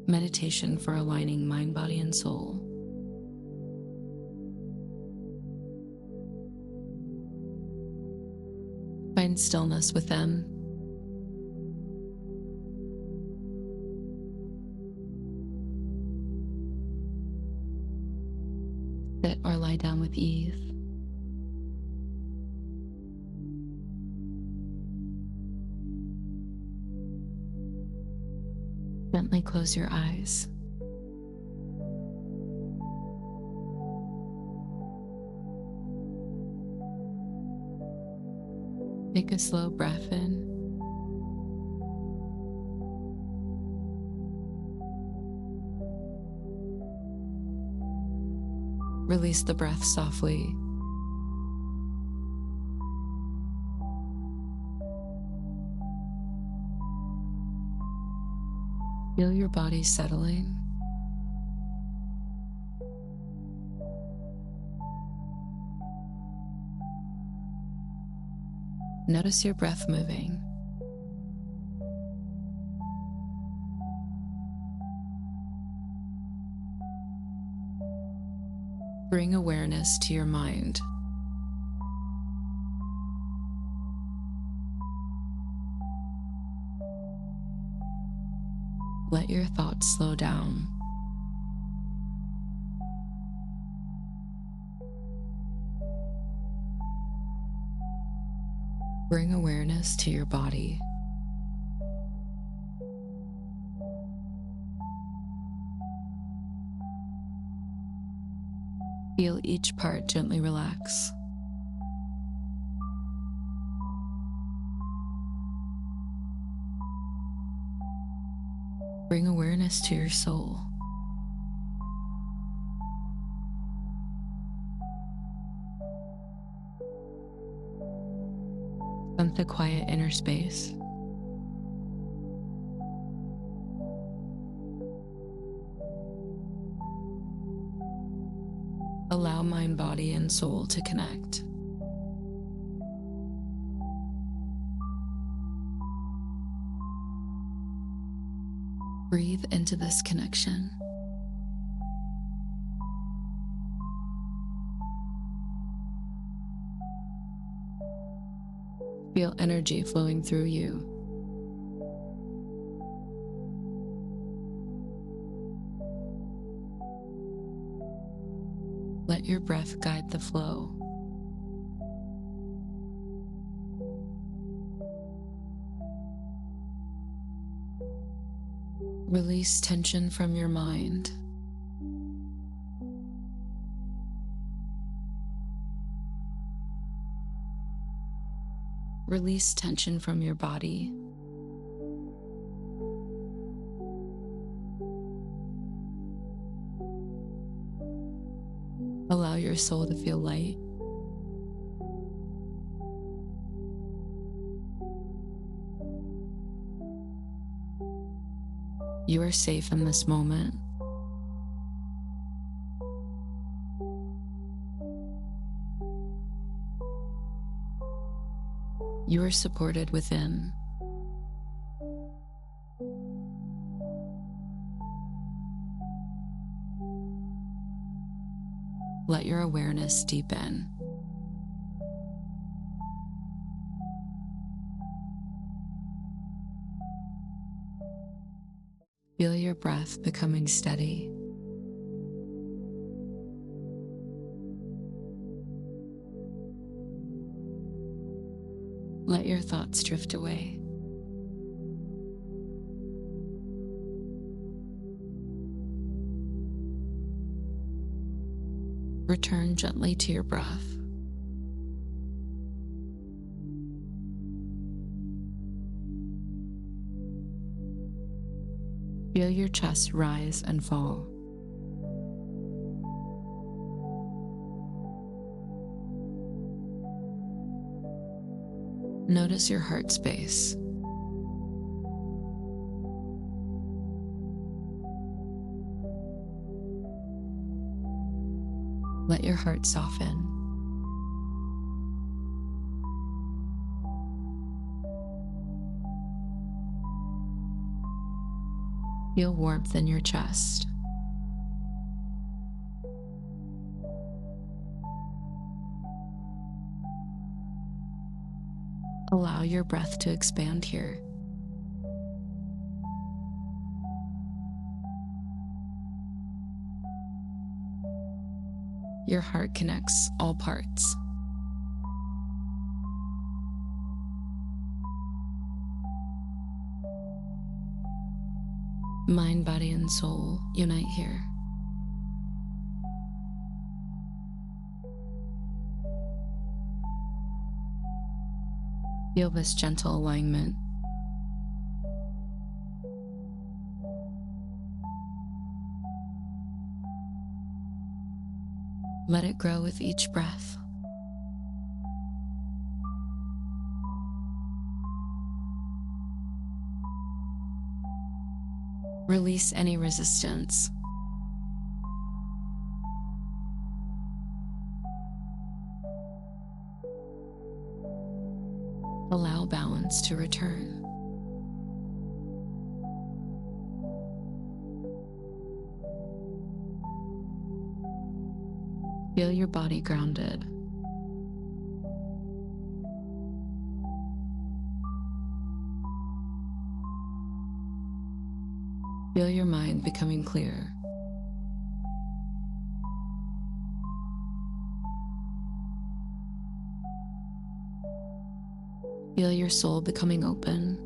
meditation for aligning mind, body, and soul. Find stillness within. Sit or lie down with ease. Gently close your eyes. Take a slow breath in. Release the breath softly. Feel your body settling. Notice your breath moving. Bring awareness to your mind. Let your thoughts slow down. Bring awareness to your body. Feel each part gently relax. Bring awareness to your soul. Sense the quiet inner space. Allow mind, body, and soul to connect. Breathe into this connection. Feel energy flowing through you. Let your breath guide the flow. Release tension from your mind. Release tension from your body. Allow your soul to feel light. You are safe in this moment. You are supported within. Let your awareness deepen. Feel your breath becoming steady. Let your thoughts drift away. Return gently to your breath. Feel your chest rise and fall. Notice your heart space. Let your heart soften. Feel warmth in your chest. Allow your breath to expand here. Your heart connects all parts. Mind, body, and soul unite here. Feel this gentle alignment. Let it grow with each breath. Release any resistance. Allow balance to return. Feel your body grounded. Feel your mind becoming clear. Feel your soul becoming open.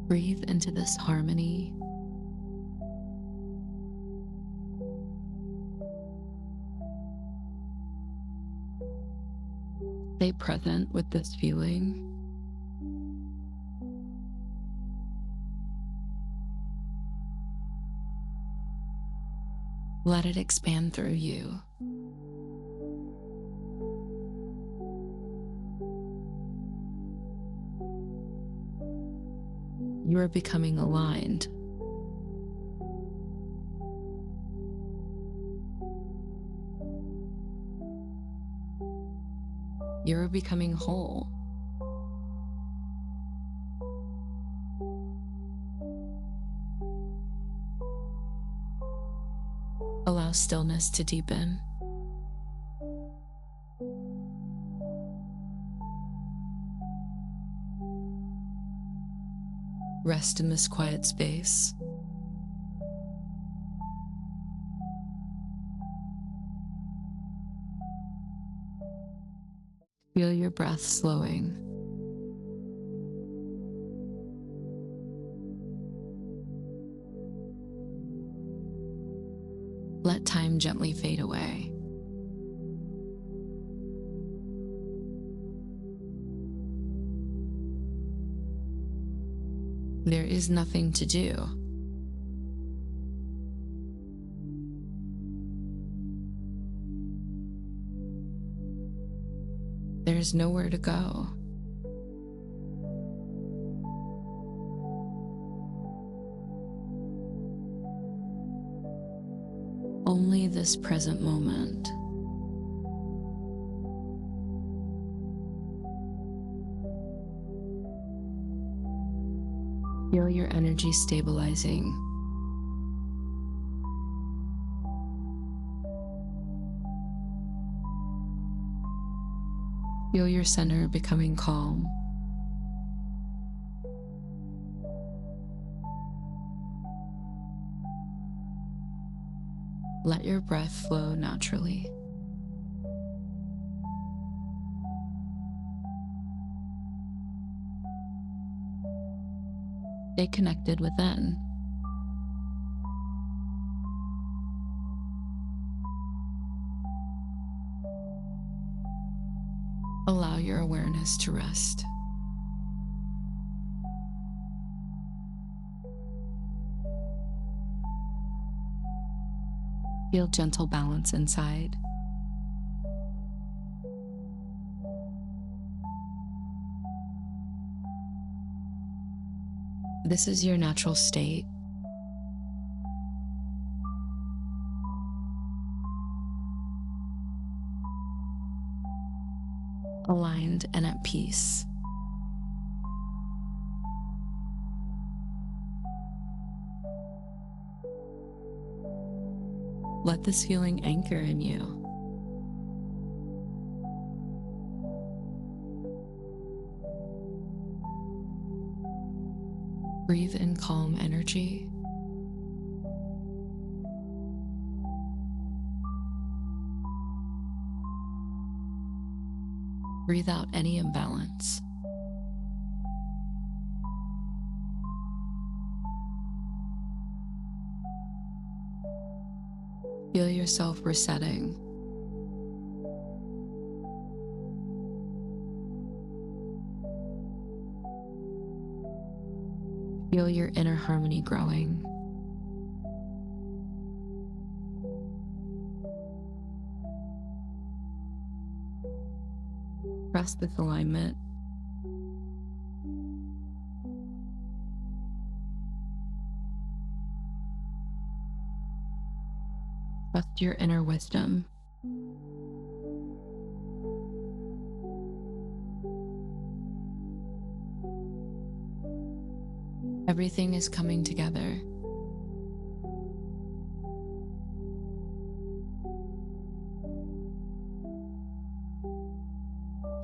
Breathe into this harmony. Stay present with this feeling. Let it expand through you. You are becoming aligned. You are becoming whole. Allow stillness to deepen. Rest in this quiet space. Feel your breath slowing. Let time gently fade away. There is nothing to do. There's nowhere to go. Only this present moment. Feel your energy stabilizing. Feel your center becoming calm. Let your breath flow naturally. Stay connected within. Allow your awareness to rest. Feel gentle balance inside. This is your natural state. aligned and at peace. Let this feeling anchor in you. Breathe in calm energy. Breathe out any imbalance. Feel yourself resetting. Feel your inner harmony growing. Trust this alignment. Trust your inner wisdom. Everything is coming together.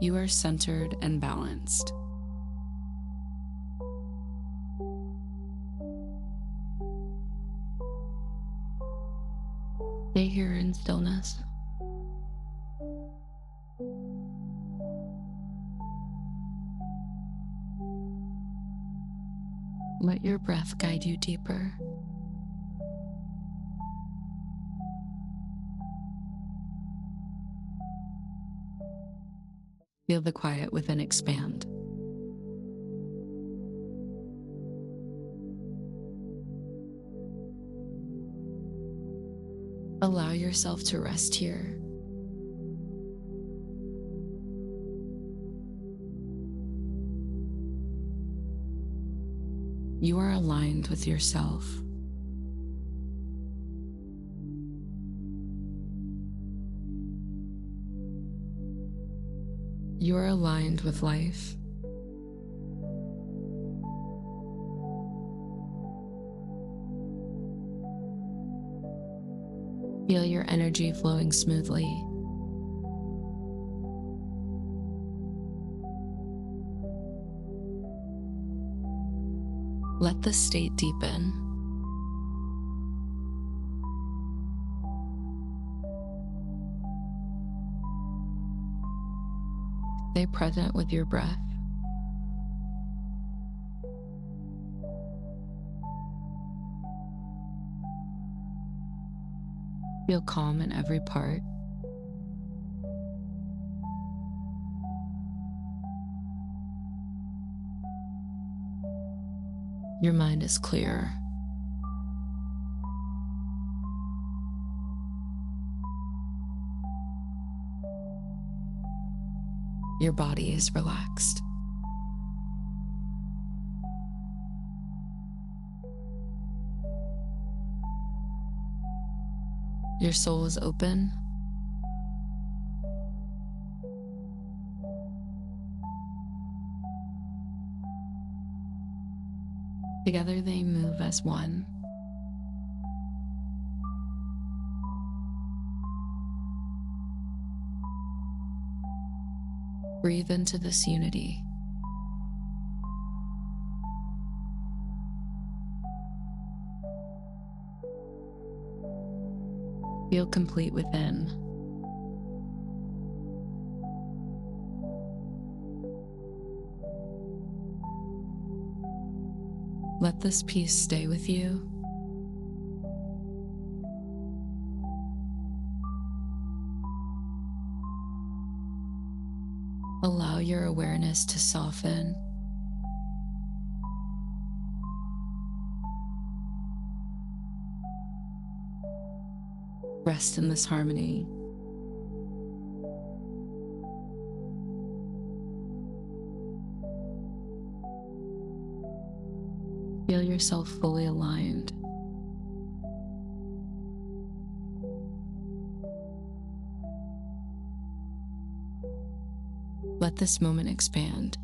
You are centered and balanced. Stay here in stillness. Let your breath guide you deeper. Feel the quiet within expand. Allow yourself to rest here. You are aligned with yourself. You are aligned with life. Feel your energy flowing smoothly. Let the state deepen. Stay present with your breath. Feel calm in every part. Your mind is clear. Your body is relaxed. Your soul is open. Together they move as one. Breathe into this unity. Feel complete within. Let this peace stay with you. Allow your awareness to soften. Rest in this harmony. Feel yourself fully aligned. Let this moment expand.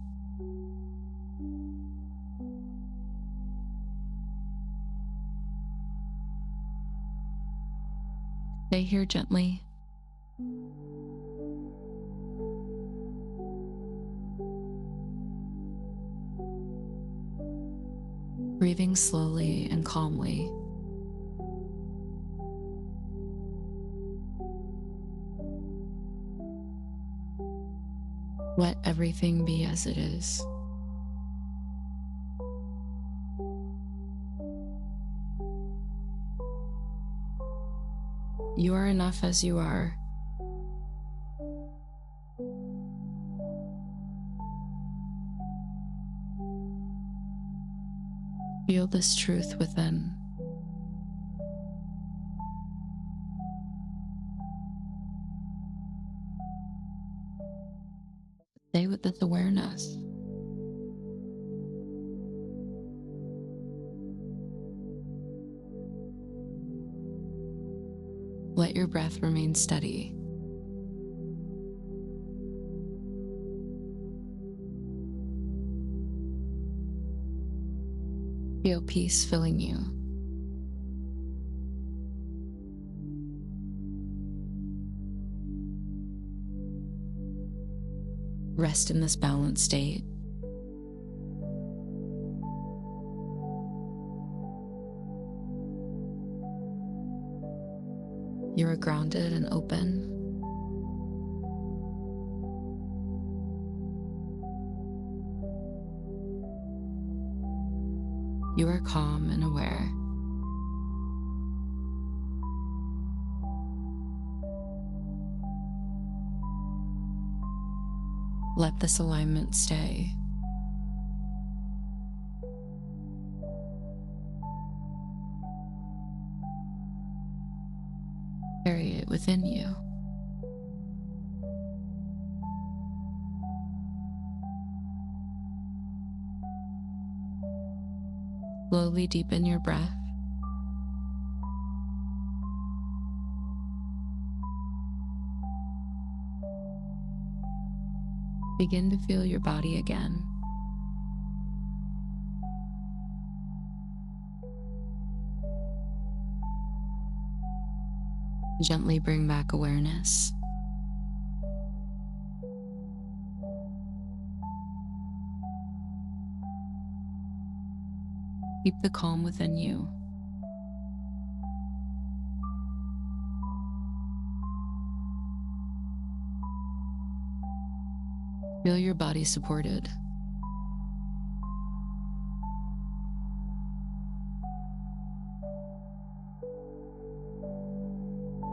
Stay here gently. Breathing slowly and calmly. Let everything be as it is. You are enough as you are. Feel this truth within. Stay with this awareness. Let your breath remain steady. Feel peace filling you. Rest in this balanced state. You are grounded and open. You are calm and aware. Let this alignment stay. Carry it within you. Slowly deepen your breath. Begin to feel your body again. Gently bring back awareness. Keep the calm within you. Feel your body supported.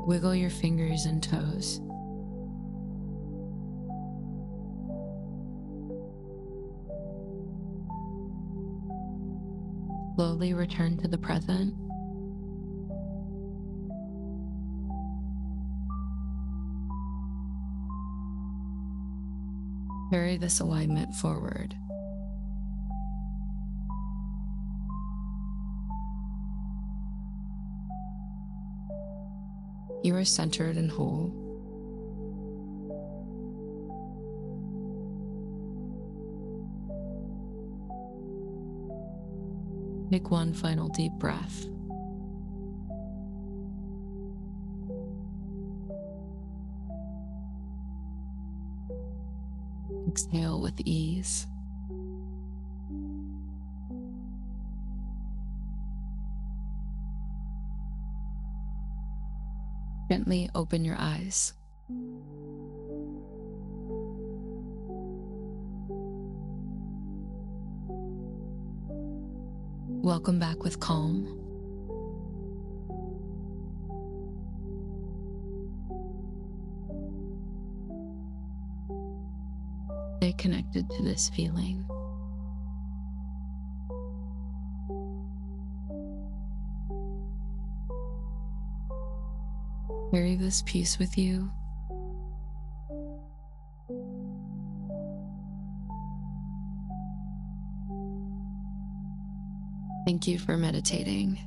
Wiggle your fingers and toes. Slowly return to the present. Carry this alignment forward. You are centered and whole. Take one final deep breath. Exhale with ease. Gently open your eyes. Welcome back with calm. Stay connected to this feeling. Carry this peace with you. Thank you for meditating.